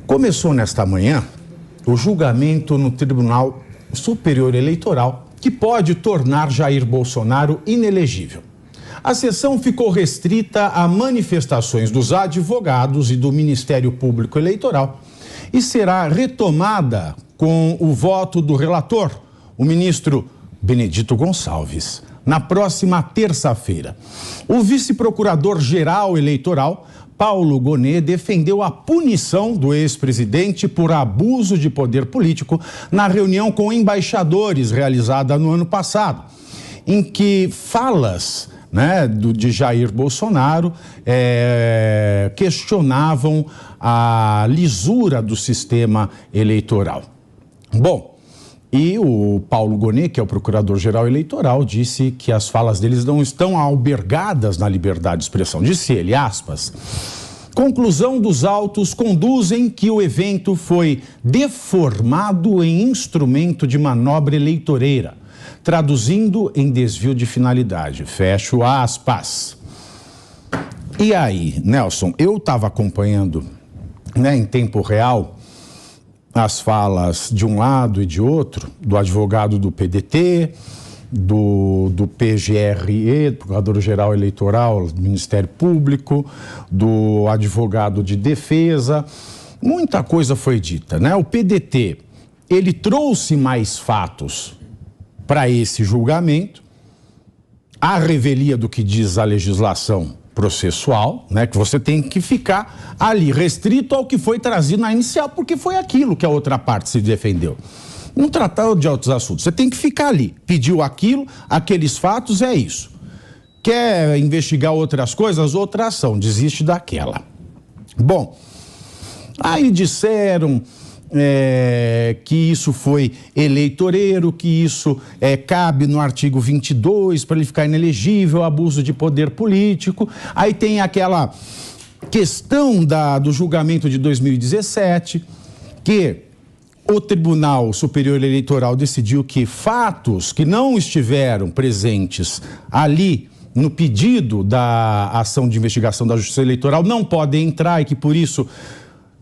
Começou nesta manhã o julgamento no Tribunal Superior Eleitoral que pode tornar Jair Bolsonaro inelegível. A sessão ficou restrita a manifestações dos advogados e do Ministério Público Eleitoral e será retomada com o voto do relator, o ministro Benedito Gonçalves, na próxima terça-feira. O vice-procurador-geral eleitoral, Paulo Gonet, defendeu a punição do ex-presidente por abuso de poder político na reunião com embaixadores realizada no ano passado, em que falas de Jair Bolsonaro questionavam a lisura do sistema eleitoral. Bom, e o Paulo Gonet, que é o procurador-geral eleitoral, disse que as falas deles não estão albergadas na liberdade de expressão. Disse ele, aspas, conclusão dos autos conduzem que o evento foi deformado em instrumento de manobra eleitoreira, traduzindo em desvio de finalidade. Fecho aspas. E aí, Nelson, eu estava acompanhando em tempo real as falas de um lado e de outro, do advogado do PDT, do PGRE, do Procurador-Geral Eleitoral, do Ministério Público, do advogado de defesa. Muita coisa foi dita, né? O PDT, ele trouxe mais fatos para esse julgamento, à revelia do que diz a legislação processual, né, que você tem que ficar ali restrito ao que foi trazido na inicial, porque foi aquilo que a outra parte se defendeu. Não tratar de outros assuntos, você tem que ficar ali, pediu aquilo, aqueles fatos, é isso. Quer investigar outras coisas, outra ação, desiste daquela. Bom, aí disseram que isso foi eleitoreiro, que isso cabe no artigo 22 para ele ficar inelegível, abuso de poder político. Aí tem aquela questão do julgamento de 2017, que o Tribunal Superior Eleitoral decidiu que fatos que não estiveram presentes ali no pedido da ação de investigação da Justiça Eleitoral não podem entrar e que, por isso,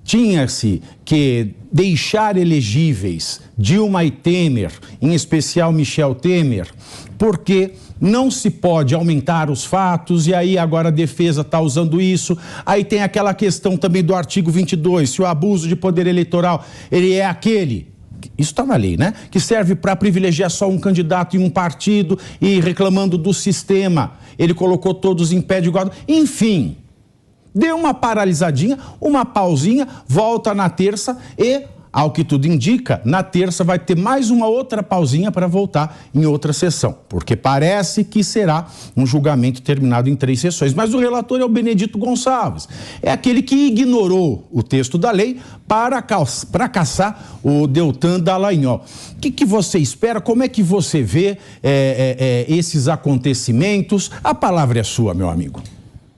tinha-se que deixar elegíveis Dilma e Temer, em especial Michel Temer, porque não se pode aumentar os fatos e aí agora a defesa está usando isso. Aí tem aquela questão também do artigo 22, se o abuso de poder eleitoral, ele é aquele, isso está na lei, né? Que serve para privilegiar só um candidato e um partido e reclamando do sistema. Ele colocou todos em pé de igualdade, enfim. Deu uma paralisadinha, uma pausinha, volta na terça e, ao que tudo indica, na terça vai ter mais uma outra pausinha para voltar em outra sessão, porque parece que será um julgamento terminado em 3 sessões. Mas o relator é o Benedito Gonçalves, é aquele que ignorou o texto da lei para caçar o Deltan Dallagnol. O que você espera? Como é que você vê esses acontecimentos? A palavra é sua, meu amigo.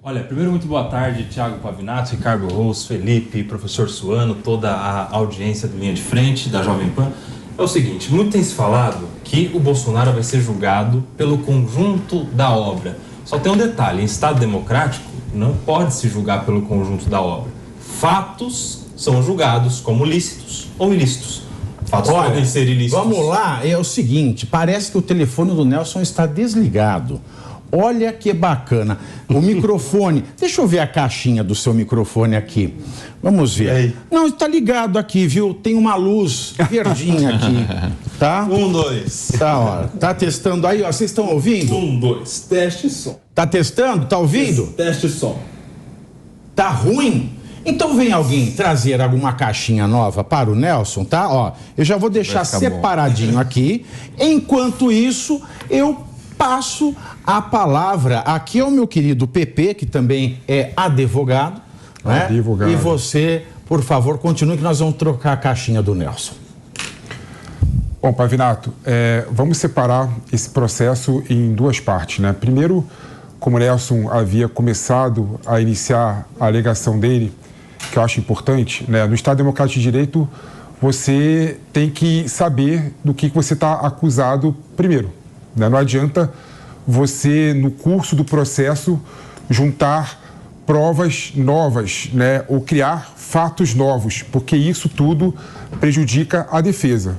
Olha, primeiro, muito boa tarde, Thiago Pavinato, Ricardo Rous, Felipe, professor Suano, toda a audiência do Linha de Frente, da Jovem Pan. É o seguinte, muito tem se falado que o Bolsonaro vai ser julgado pelo conjunto da obra. Só tem um detalhe, em Estado democrático não pode se julgar pelo conjunto da obra. Fatos são julgados como lícitos ou ilícitos. Fatos podem ser ilícitos. Vamos lá, é o seguinte, parece que o telefone do Nelson está desligado. Olha que bacana. O microfone. Deixa eu ver a caixinha do seu microfone aqui. Vamos ver. Ei. Não, está ligado aqui, viu? Tem uma luz verdinha aqui. Tá? 1, 2. Tá, ó. Tá testando aí, ó. Vocês estão ouvindo? 1, 2. Teste som. Tá testando? Tá ouvindo? Teste som. Tá ruim? Então vem alguém trazer alguma caixinha nova para o Nelson, tá? Ó, eu já vou deixar separadinho aqui. Enquanto isso, eu passo a palavra aqui ao meu querido Pepe, que também é advogado, né? Advogado. E você, por favor, continue que nós vamos trocar a caixinha do Nelson. Bom, Pavinato, vamos separar esse processo em 2 partes, né? Primeiro, como o Nelson havia começado a iniciar a alegação dele, que eu acho importante, né? No Estado Democrático de Direito, você tem que saber do que você está acusado primeiro. Não adianta você, no curso do processo, juntar provas novas, né? Ou criar fatos novos, porque isso tudo prejudica a defesa.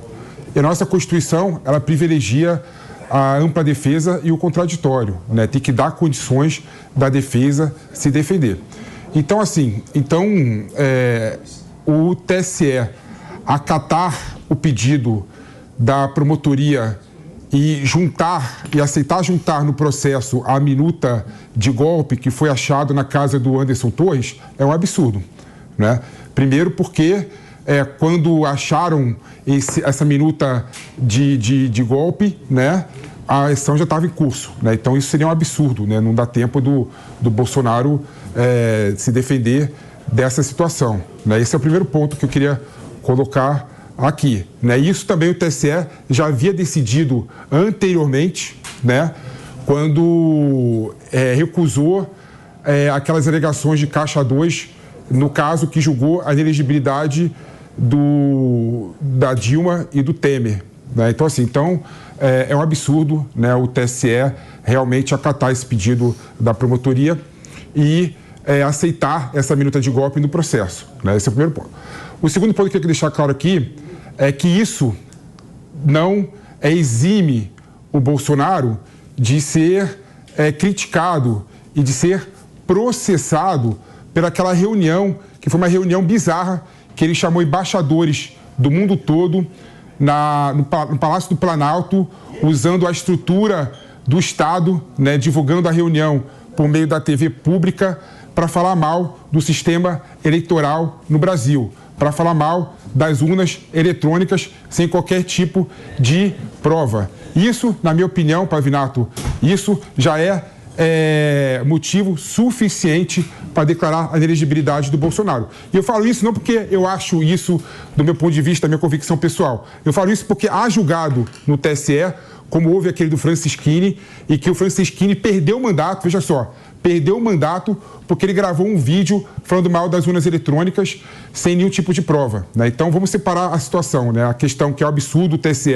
E a nossa Constituição, ela privilegia a ampla defesa e o contraditório, né? Tem que dar condições da defesa se defender. Então, o TSE acatar o pedido da promotoria e aceitar juntar no processo a minuta de golpe que foi achado na casa do Anderson Torres é um absurdo, né? Primeiro porque quando acharam essa minuta de golpe, né, a ação já estava em curso, né? Então isso seria um absurdo, né? Não dá tempo do Bolsonaro se defender dessa situação, né? Esse é o primeiro ponto que eu queria colocar aqui, né? Isso também o TSE já havia decidido anteriormente, né? Quando recusou aquelas alegações de Caixa 2, no caso que julgou a inelegibilidade da Dilma e do Temer, né? Então, é um absurdo, né, o TSE realmente acatar esse pedido da promotoria e aceitar essa minuta de golpe no processo, né? Esse é o primeiro ponto. O segundo ponto que eu queria deixar claro aqui é que isso não exime o Bolsonaro de ser criticado e de ser processado pelaquela reunião, que foi uma reunião bizarra, que ele chamou embaixadores do mundo todo no Palácio do Planalto, usando a estrutura do Estado, né, divulgando a reunião por meio da TV pública para falar mal do sistema eleitoral no Brasil, para falar mal das urnas eletrônicas sem qualquer tipo de prova. Isso, na minha opinião, Pavinato, isso já é motivo suficiente para declarar a inelegibilidade do Bolsonaro. E eu falo isso não porque eu acho isso, do meu ponto de vista, da minha convicção pessoal. Eu falo isso porque há julgado no TSE, como houve aquele do Francisquini, e que o Francisquini perdeu o mandato, veja só, perdeu o mandato porque ele gravou um vídeo falando mal das urnas eletrônicas sem nenhum tipo de prova, né? Então vamos separar a situação, né? A questão que é o absurdo o TSE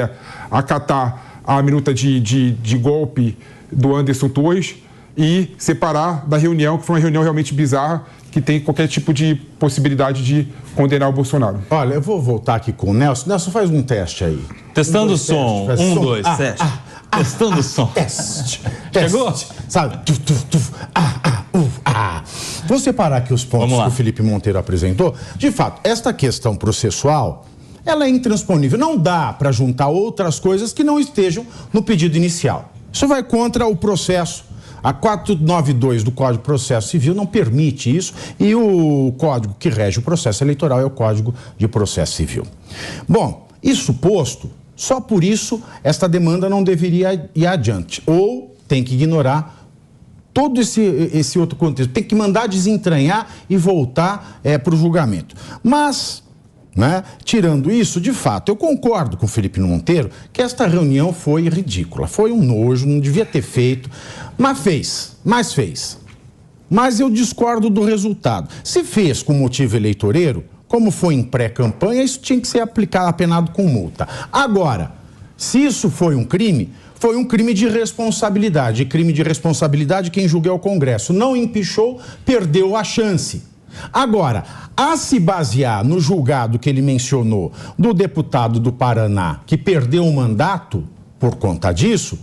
acatar a minuta de golpe do Anderson Torres e separar da reunião, que foi uma reunião realmente bizarra, que tem qualquer tipo de possibilidade de condenar o Bolsonaro. Olha, eu vou voltar aqui com o Nelson. Nelson, faz um teste aí. Testando o som. Um, dois, teste. Testando o som. Teste. Chegou? Sabe? Vou separar aqui os pontos que o Felipe Monteiro apresentou. De fato, esta questão processual, ela é intransponível. Não dá para juntar outras coisas que não estejam no pedido inicial. Isso vai contra o processo. A 492 do Código de Processo Civil não permite isso e o código que rege o processo eleitoral é o Código de Processo Civil. Bom, isso posto, só por isso esta demanda não deveria ir adiante. Ou tem que ignorar todo esse outro contexto, tem que mandar desentranhar e voltar para o julgamento. Mas, né, tirando isso, de fato, eu concordo com o Felipe Monteiro que esta reunião foi ridícula, foi um nojo, não devia ter feito, mas fez. Mas eu discordo do resultado. Se fez com motivo eleitoreiro, como foi em pré-campanha, isso tinha que ser apenado com multa. Agora, se isso foi um crime de responsabilidade. E crime de responsabilidade, quem julga é o Congresso. Não empichou, perdeu a chance. Agora, a se basear no julgado que ele mencionou do deputado do Paraná, que perdeu o mandato por conta disso,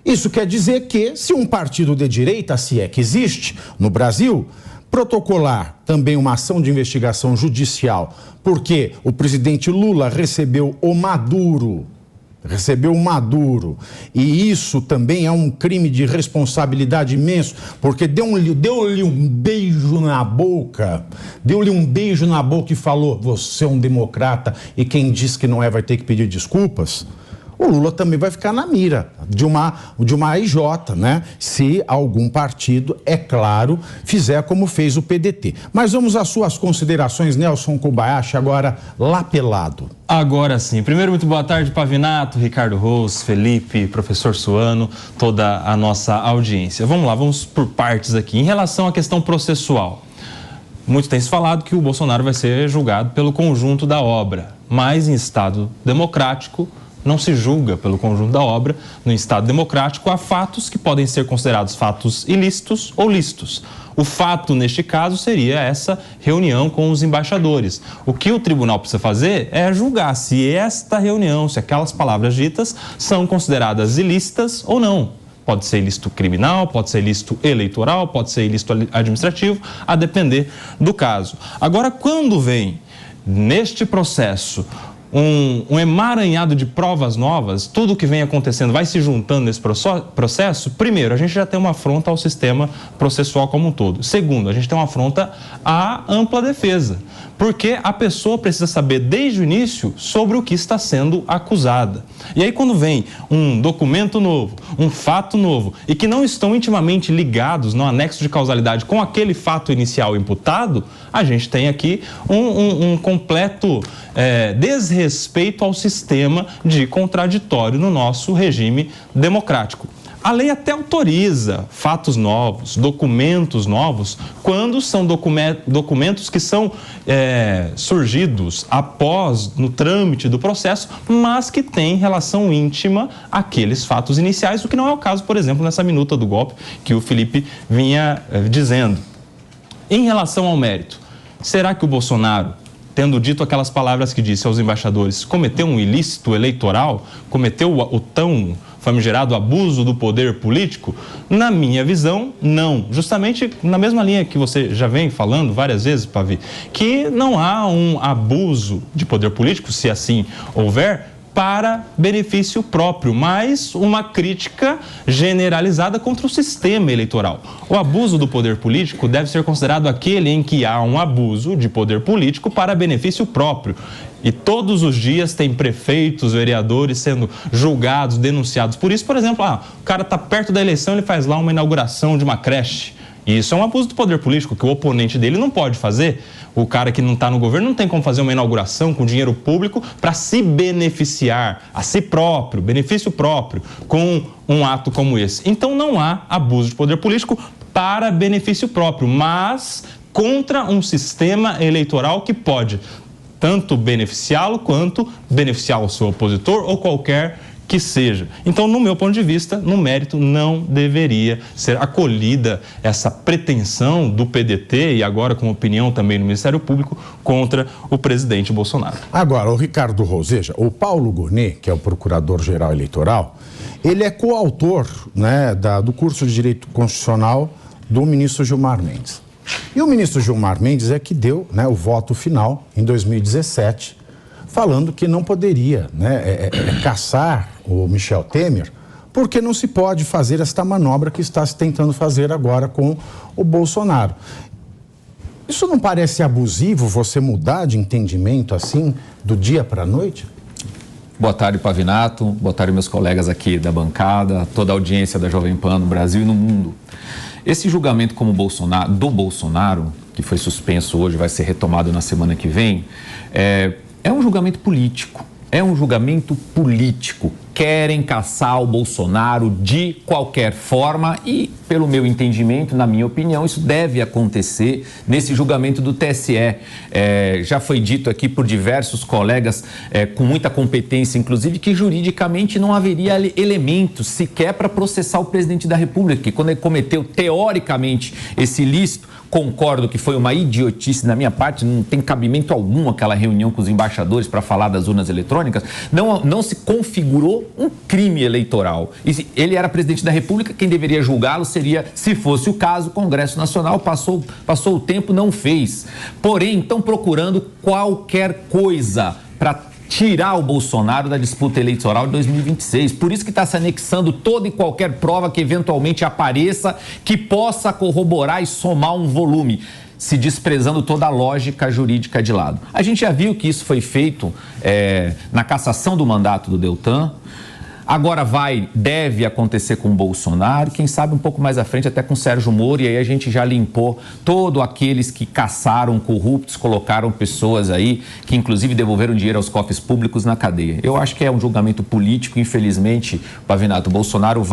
isso quer dizer que, se um partido de direita, se é que existe no Brasil, protocolar também uma ação de investigação judicial, porque o presidente Lula recebeu o Maduro, e isso também é um crime de responsabilidade imenso, porque deu-lhe um beijo na boca e falou: você é um democrata e quem diz que não é vai ter que pedir desculpas. O Lula também vai ficar na mira de uma AIJ, né? Se algum partido, é claro, fizer como fez o PDT. Mas vamos às suas considerações, Nelson Kobayashi, agora lá pelado. Agora sim. Primeiro, muito boa tarde, Pavinato, Ricardo Rose, Felipe, professor Suano, toda a nossa audiência. Vamos lá, vamos por partes aqui. Em relação à questão processual, muito tem se falado que o Bolsonaro vai ser julgado pelo conjunto da obra, mas em Estado democrático Não se julga pelo conjunto da obra. No Estado democrático, há fatos que podem ser considerados fatos ilícitos ou lícitos. O fato, neste caso, seria essa reunião com os embaixadores. O que o tribunal precisa fazer é julgar se esta reunião, se aquelas palavras ditas são consideradas ilícitas ou não. Pode ser ilícito criminal, pode ser ilícito eleitoral, pode ser ilícito administrativo, a depender do caso. Agora, quando vem neste processo um emaranhado de provas novas, tudo que vem acontecendo vai se juntando nesse processo. Primeiro, a gente já tem uma afronta ao sistema processual como um todo. Segundo, a gente tem uma afronta à ampla defesa, porque a pessoa precisa saber desde o início sobre o que está sendo acusada. E aí, quando vem um documento novo, um fato novo, e que não estão intimamente ligados no anexo de causalidade com aquele fato inicial imputado, a gente tem aqui um completo desrespeito ao sistema de contraditório no nosso regime democrático. A lei até autoriza fatos novos, documentos novos, quando são documentos que são surgidos após, no trâmite do processo, mas que têm relação íntima àqueles fatos iniciais, o que não é o caso, por exemplo, nessa minuta do golpe que o Felipe vinha dizendo. Em relação ao mérito, será que o Bolsonaro, tendo dito aquelas palavras que disse aos embaixadores, cometeu um ilícito eleitoral, cometeu o tão famigerado abuso do poder político? Na minha visão, não. Justamente na mesma linha que você já vem falando várias vezes, Pavi, que não há um abuso de poder político, se assim houver, para benefício próprio, mas uma crítica generalizada contra o sistema eleitoral. O abuso do poder político deve ser considerado aquele em que há um abuso de poder político para benefício próprio. E todos os dias tem prefeitos, vereadores sendo julgados, denunciados por isso. Por exemplo, o cara está perto da eleição, ele faz lá uma inauguração de uma creche. E isso é um abuso do poder político, que o oponente dele não pode fazer. O cara que não está no governo não tem como fazer uma inauguração com dinheiro público para se beneficiar a si próprio, benefício próprio, com um ato como esse. Então não há abuso de poder político para benefício próprio, mas contra um sistema eleitoral que pode tanto beneficiá-lo quanto beneficiar o seu opositor ou qualquer que seja. Então, no meu ponto de vista, no mérito, não deveria ser acolhida essa pretensão do PDT e agora com opinião também no Ministério Público contra o presidente Bolsonaro. Agora, o Ricardo Roseja, o Paulo Gonet, que é o Procurador-Geral Eleitoral, ele é coautor, né, do curso de Direito Constitucional do ministro Gilmar Mendes. E o ministro Gilmar Mendes é que deu, né, o voto final em 2017, falando que não poderia, né, caçar o Michel Temer, porque não se pode fazer esta manobra que está se tentando fazer agora com o Bolsonaro. Isso não parece abusivo, você mudar de entendimento assim, do dia para a noite? Boa tarde, Pavinato. Boa tarde, meus colegas aqui da bancada, toda a audiência da Jovem Pan no Brasil e no mundo. Esse julgamento do Bolsonaro, que foi suspenso hoje, vai ser retomado na semana que vem, é um julgamento político. É um julgamento político. Querem caçar o Bolsonaro de qualquer forma e, pelo meu entendimento, na minha opinião, isso deve acontecer nesse julgamento do TSE. Já foi dito aqui por diversos colegas com muita competência, inclusive, que juridicamente não haveria elementos sequer para processar o presidente da República, que quando ele cometeu, teoricamente, esse ilícito, concordo que foi uma idiotice da minha parte, não tem cabimento algum aquela reunião com os embaixadores para falar das urnas eletrônicas, não se configurou um crime eleitoral. E se ele era presidente da República, quem deveria julgá-lo seria, se fosse o caso, o Congresso Nacional, passou o tempo, não fez. Porém, estão procurando qualquer coisa para tirar o Bolsonaro da disputa eleitoral de 2026. Por isso que está se anexando toda e qualquer prova que eventualmente apareça, que possa corroborar e somar um volume, se desprezando toda a lógica jurídica de lado. A gente já viu que isso foi feito na cassação do mandato do Deltan. Agora deve acontecer com o Bolsonaro, quem sabe um pouco mais à frente até com o Sérgio Moro, e aí a gente já limpou todos aqueles que caçaram corruptos, colocaram pessoas aí que inclusive devolveram dinheiro aos cofres públicos na cadeia. Eu acho que é um julgamento político, infelizmente, Pavinato, Bolsonaro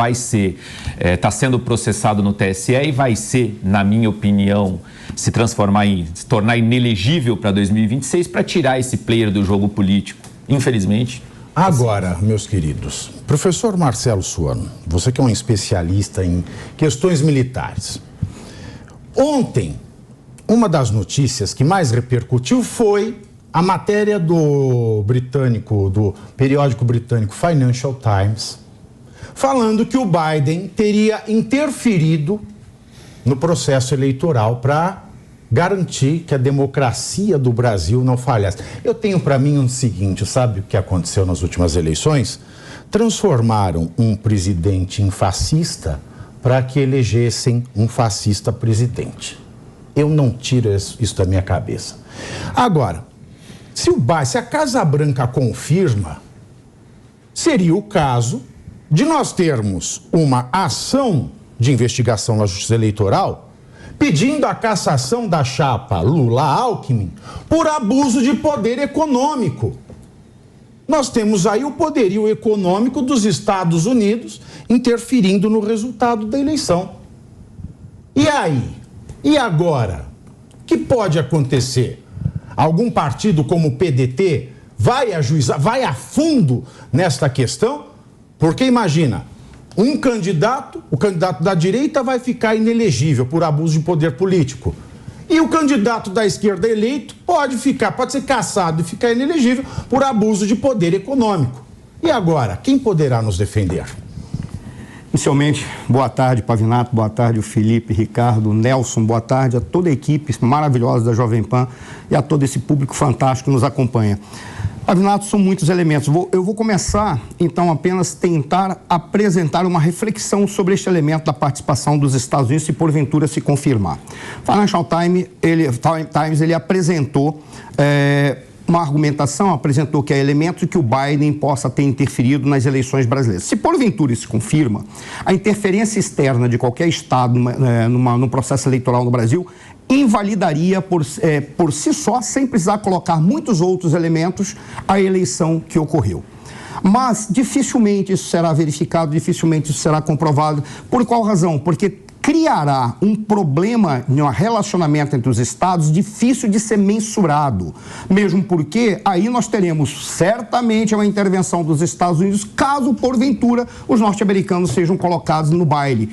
está sendo processado no TSE e vai ser, na minha opinião, se tornar inelegível para 2026 para tirar esse player do jogo político, infelizmente. Agora, meus queridos, professor Marcelo Suano, você que é um especialista em questões militares. Ontem, uma das notícias que mais repercutiu foi a matéria do periódico britânico Financial Times, falando que o Biden teria interferido no processo eleitoral para garantir que a democracia do Brasil não falhasse. Eu tenho para mim o seguinte, sabe o que aconteceu nas últimas eleições? Transformaram um presidente em fascista para que elegessem um fascista presidente. Eu não tiro isso da minha cabeça. Agora, se a Casa Branca confirma, seria o caso de nós termos uma ação de investigação na Justiça Eleitoral pedindo a cassação da chapa Lula-Alckmin por abuso de poder econômico. Nós temos aí o poderio econômico dos Estados Unidos interferindo no resultado da eleição. E aí? E agora? O que pode acontecer? Algum partido como o PDT vai ajuizar, vai a fundo nesta questão? Porque imagina, o candidato da direita vai ficar inelegível por abuso de poder político. E o candidato da esquerda eleito pode ser cassado e ficar inelegível por abuso de poder econômico. E agora, quem poderá nos defender? Inicialmente, boa tarde, Pavinato, boa tarde, o Felipe, Ricardo, Nelson, boa tarde a toda a equipe maravilhosa da Jovem Pan e a todo esse público fantástico que nos acompanha. Pavinato, são muitos elementos. Eu vou começar, então, apenas tentar apresentar uma reflexão sobre este elemento da participação dos Estados Unidos, se porventura se confirmar. Financial Times, ele apresentou uma argumentação, apresentou que há elementos de que o Biden possa ter interferido nas eleições brasileiras. Se porventura isso se confirma, a interferência externa de qualquer Estado no processo eleitoral no Brasil invalidaria por si só, sem precisar colocar muitos outros elementos, a eleição que ocorreu. Mas dificilmente isso será verificado, dificilmente isso será comprovado. Por qual razão? Porque criará um problema no relacionamento entre os estados difícil de ser mensurado, mesmo porque aí nós teremos certamente uma intervenção dos Estados Unidos caso porventura os norte-americanos sejam colocados no baile,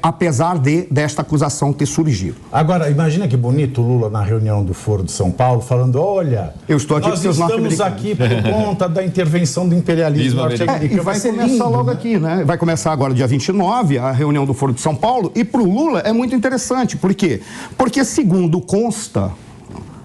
apesar desta acusação ter surgido. Agora, imagina que bonito o Lula na reunião do Foro de São Paulo falando, olha, eu estou aqui nós estamos aqui por conta da intervenção do imperialismo norte-americano. E vai começar lindo, logo aqui, né? Vai começar agora dia 29 a reunião do Foro de São Paulo e para o Lula é muito interessante. Por quê? Porque, segundo consta,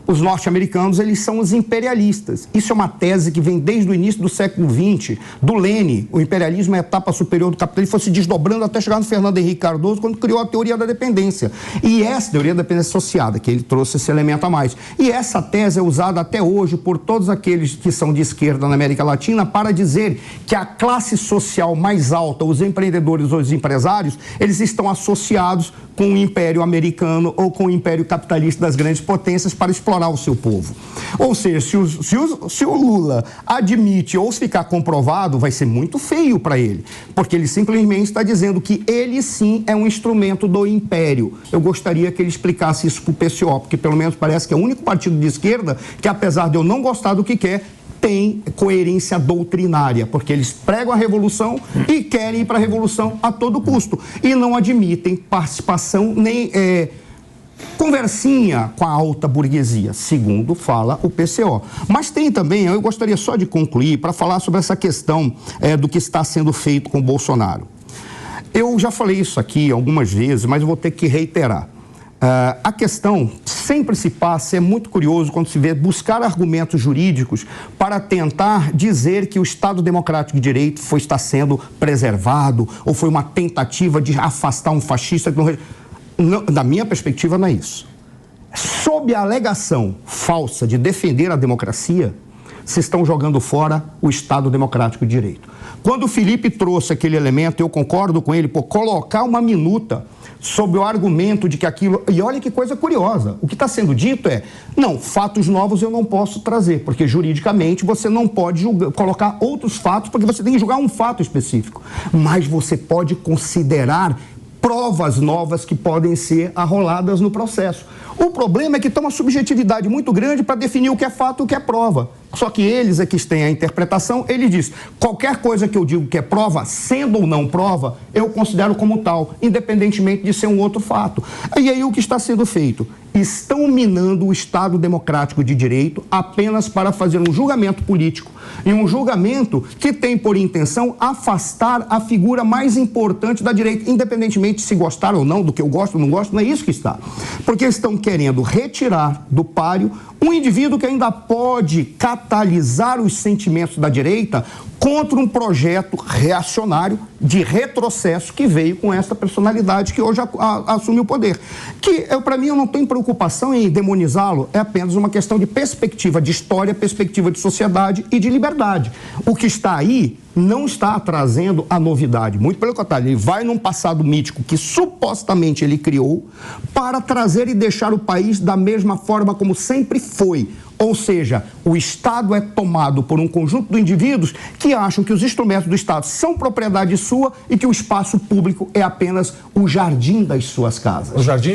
os norte-americanos, eles são os imperialistas. Isso é uma tese que vem desde o início do século XX, do Lênin. O imperialismo é a etapa superior do capitalismo, foi se desdobrando até chegar no Fernando Henrique Cardoso, quando criou a teoria da dependência. E essa teoria da dependência associada, que ele trouxe esse elemento a mais. E essa tese é usada até hoje por todos aqueles que são de esquerda na América Latina para dizer que a classe social mais alta, os empreendedores ou os empresários, eles estão associados com o império americano ou com o império capitalista das grandes potências para explorar o seu povo. Ou seja, se o Lula admite ou se ficar comprovado, vai ser muito feio para ele, porque ele simplesmente está dizendo que ele sim é um instrumento do império. Eu gostaria que ele explicasse isso para o PCO, porque pelo menos parece que é o único partido de esquerda que, apesar de eu não gostar do que quer, tem coerência doutrinária, porque eles pregam a revolução e querem ir para a revolução a todo custo e não admitem participação nem conversinha com a alta burguesia, segundo fala o PCO. Mas tem também, eu gostaria só de concluir para falar sobre essa questão do que está sendo feito com o Bolsonaro. Eu já falei isso aqui algumas vezes, mas eu vou ter que reiterar. A questão sempre se passa, é muito curioso quando se vê buscar argumentos jurídicos para tentar dizer que o Estado Democrático de Direito está sendo preservado ou foi uma tentativa de afastar um fascista. Da minha perspectiva, não é isso. Sob a alegação falsa de defender a democracia, se estão jogando fora o Estado Democrático de Direito. Quando o Felipe trouxe aquele elemento, eu concordo com ele, por colocar uma minuta sob o argumento de que aquilo... E olha que coisa curiosa, o que está sendo dito é, não, fatos novos eu não posso trazer, porque juridicamente você não pode colocar outros fatos, porque você tem que julgar um fato específico. Mas você pode considerar provas novas que podem ser arroladas no processo. O problema é que tem uma subjetividade muito grande para definir o que é fato e o que é prova. Só que eles é que têm a interpretação. Ele diz, qualquer coisa que eu digo que é prova, sendo ou não prova, eu considero como tal, independentemente de ser um outro fato. E aí o que está sendo feito? Estão minando o Estado democrático de direito apenas para fazer um julgamento político e um julgamento que tem por intenção afastar a figura mais importante da direita, independentemente de se gostar ou não, do que eu gosto ou não gosto, não é isso que está. Porque estão querendo retirar do páreo um indivíduo que ainda pode catalisar os sentimentos da direita contra um projeto reacionário de retrocesso que veio com essa personalidade que hoje assume o poder. Que, para mim, eu não tenho preocupação em demonizá-lo, é apenas uma questão de perspectiva de história, perspectiva de sociedade e de liberdade. O que está aí não está trazendo a novidade, muito pelo contrário, ele vai num passado mítico que supostamente ele criou para trazer e deixar o país da mesma forma como sempre foi. Ou seja, o Estado é tomado por um conjunto de indivíduos que acham que os instrumentos do Estado são propriedade sua e que o espaço público é apenas o jardim das suas casas. O jardim